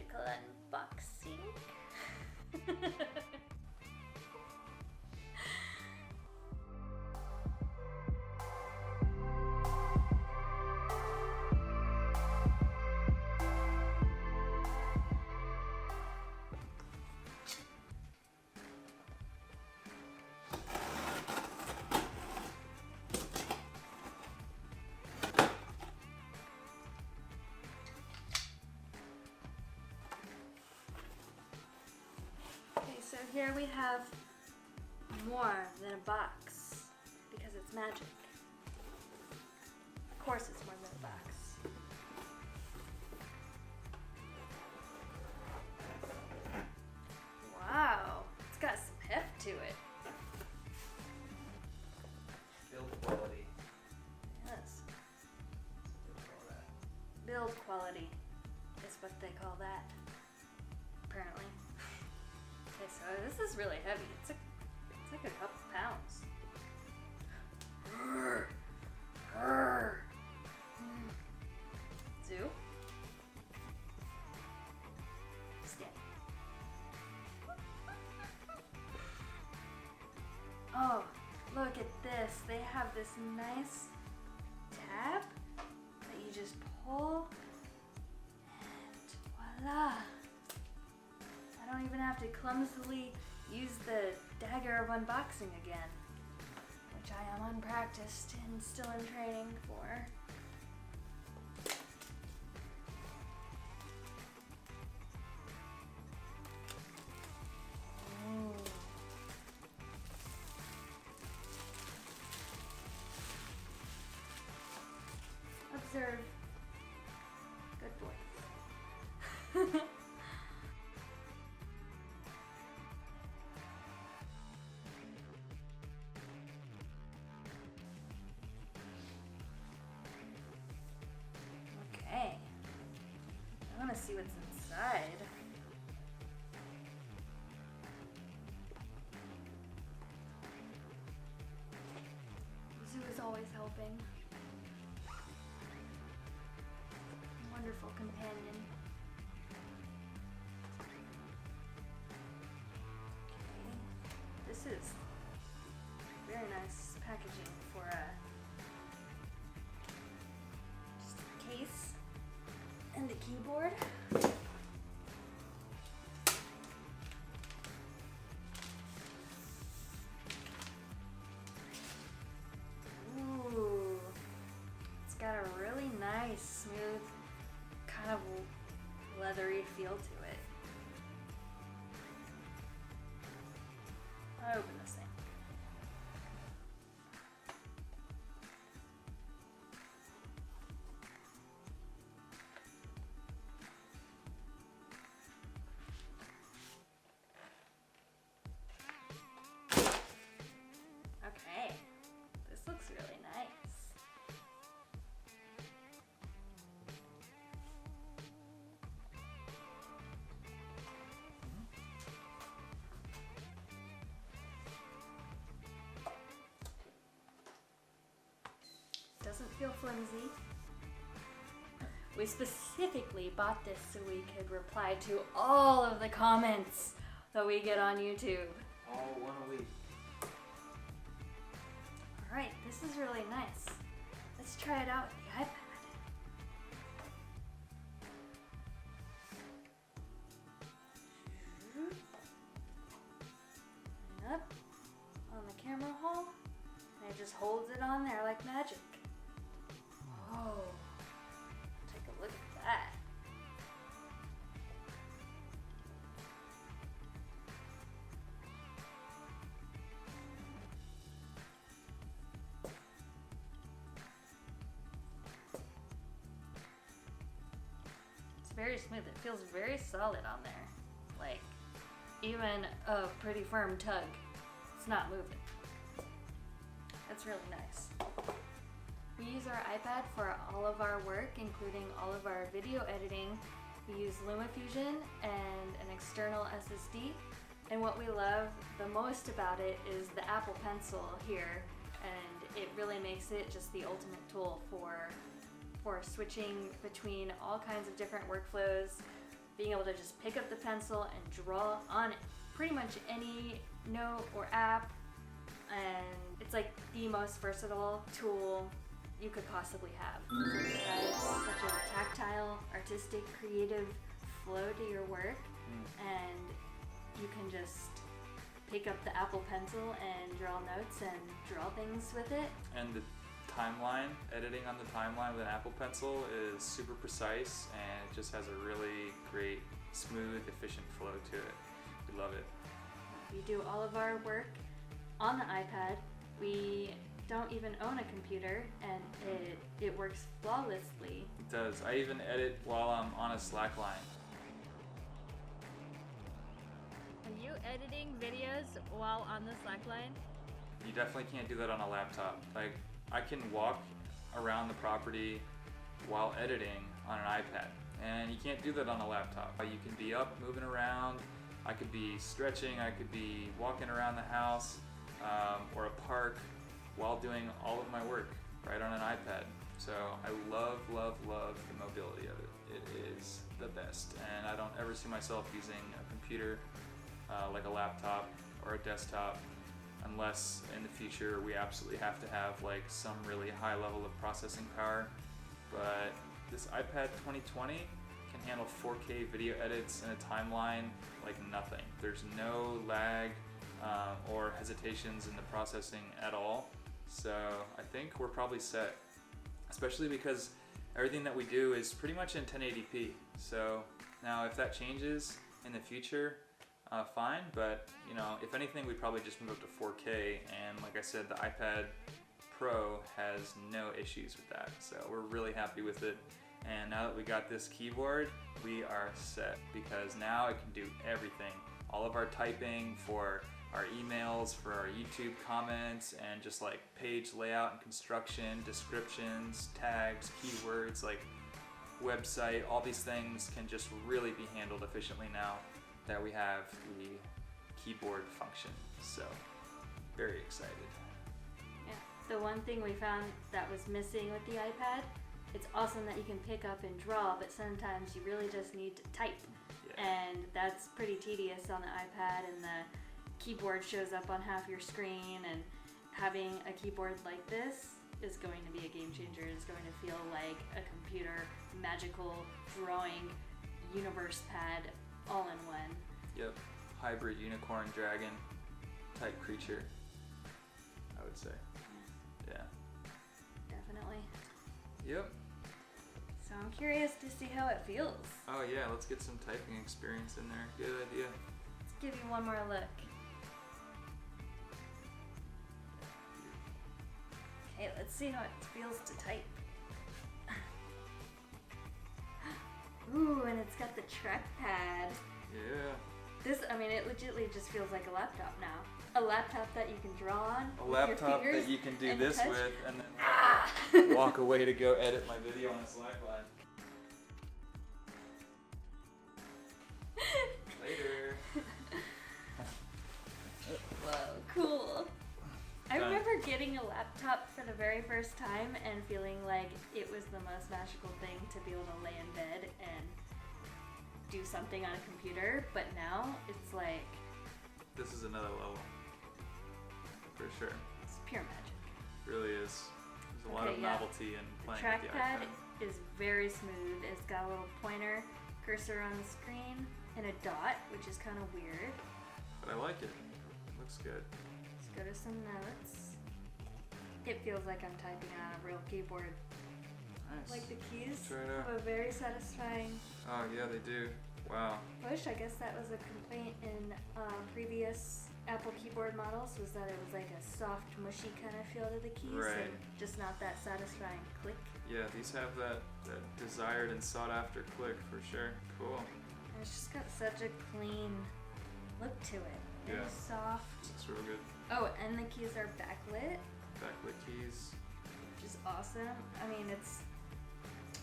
magical unboxing. So here we have more than a box, because it's magic. Of course it's more than a box. Wow, it's got some heft to it. Build quality. Yes. Build quality is what they call that, apparently. Okay, so this is really heavy. It's like a couple pounds. Zoo? Stand. Oh, look at this. They have this nice tab that you just pull and voila. I don't even have to clumsily use the dagger of unboxing again, which I am unpracticed and still in training for. Ooh. Observe. Good boy. Okay, I want to see what's inside. Zoo is always helping. Wonderful companion. Okay, this is very nice packaging for just a case and the keyboard. Ooh, it's got a really nice, smooth, kind of leathery feel to it. I'll open this thing. Okay, this looks really nice. Doesn't feel flimsy. We specifically bought this so we could reply to all of the comments that we get on YouTube. All one a week. Alright, this is really nice. Let's try it out with the iPad. And up on the camera hole, and it just holds it on there like magic. Whoa, take a look at that. It's very smooth. It feels very solid on there. Like, even a pretty firm tug, it's not moving. That's really nice. We use our iPad for all of our work, including all of our video editing. We use LumaFusion and an external SSD. And what we love the most about it is the Apple Pencil here. And it really makes it just the ultimate tool for switching between all kinds of different workflows, being able to just pick up the pencil and draw on pretty much any note or app, and it's like the most versatile tool you could possibly have. It has such a tactile, artistic, creative flow to your work, and you can just pick up the Apple Pencil and draw notes and draw things with it. And the timeline, editing on the timeline with an Apple Pencil is super precise, and it just has a really great, smooth, efficient flow to it. We love it. We do all of our work on the iPad. We don't even own a computer, and it works flawlessly. It does. I even edit while I'm on a Slack line. Are you editing videos while on the Slack line? You definitely can't do that on a laptop. Like, I can walk around the property while editing on an iPad, and you can't do that on a laptop. You can be up, moving around. I could be stretching. I could be walking around the house or a park while doing all of my work right on an iPad. So I love, love, love the mobility of it. It is the best, and I don't ever see myself using a computer like a laptop or a desktop, unless in the future we absolutely have to have like some really high level of processing power. But this iPad 2020 can handle 4K video edits in a timeline like nothing. There's no lag or hesitations in the processing at all. So I think we're probably set, especially because everything that we do is pretty much in 1080p. So now if that changes in the future, fine, but you know, if anything, we'd probably just move up to 4K, and like I said, the iPad Pro has no issues with that, so we're really happy with it. And now that we got this keyboard, we are set, because now it can do everything. All of our typing for our emails, for our YouTube comments, and just like page layout and construction, descriptions, tags, keywords, like website, all these things can just really be handled efficiently now that we have the keyboard function. So very excited. Yeah. The one thing we found that was missing with the iPad, it's awesome that you can pick up and draw, but sometimes you really just need to type. Yeah. And that's pretty tedious on the iPad, and the keyboard shows up on half your screen, and having a keyboard like this is going to be a game changer. It's going to feel like a computer magical drawing universe pad all in one. Yep, hybrid unicorn dragon type creature, I would say. Yeah. Definitely. Yep. So I'm curious to see how it feels. Oh yeah, let's get some typing experience in there. Good idea. Let's give you one more look. Okay, let's see how it feels to type. Ooh, and it's got the trackpad. Yeah. This, I mean, it legitimately just feels like a laptop now. A laptop that you can draw on. A with laptop your fingers that you can do and this touch. with, and then walk away to go edit my video on a Slack line. Later. Whoa, cool. I Done. remember getting a laptop for the very first time and feeling like it was the most magical thing to be able to lay in bed and do something on a computer, but now it's like... This is another level. For sure. It's pure magic. It really is. There's a lot of Okay, yeah. novelty in The playing with the trackpad iPad. is very smooth. It's got a little pointer cursor on the screen and a dot, which is kind of weird. But I like it. Looks good. Let's go to some notes. It feels like I'm typing on a real keyboard. Nice. Like the keys Try it out. have a very satisfying Oh yeah, they do. Wow. push. I guess that was a complaint in previous Apple keyboard models, was that it was like a soft, mushy kind of feel to the keys, Right. and just not that satisfying click. Yeah, these have that desired and sought after click for sure. Cool. And it's just got such a clean look to it. Yeah. Very soft. Looks real good. Oh, and the keys are backlit, Backlit keys. which is awesome. I mean,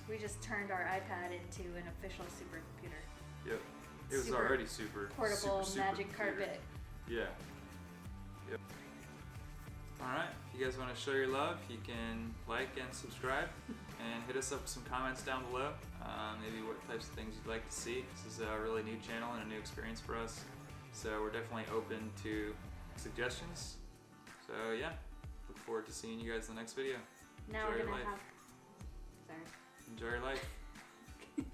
we just turned our iPad into an official supercomputer. Yep. It was Super already super. Portable super magic computer. carpet. Yeah. Yep. Alright, if you guys want to show your love, you can like and subscribe. and hit us up with some comments down below. Maybe what types of things you'd like to see. This is a really new channel and a new experience for us, so we're definitely open to suggestions. So yeah, look forward to seeing you guys in the next video. Now Enjoy we're your gonna life. have. Sorry. Enjoy your life.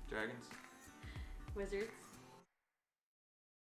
Dragons. Wizards.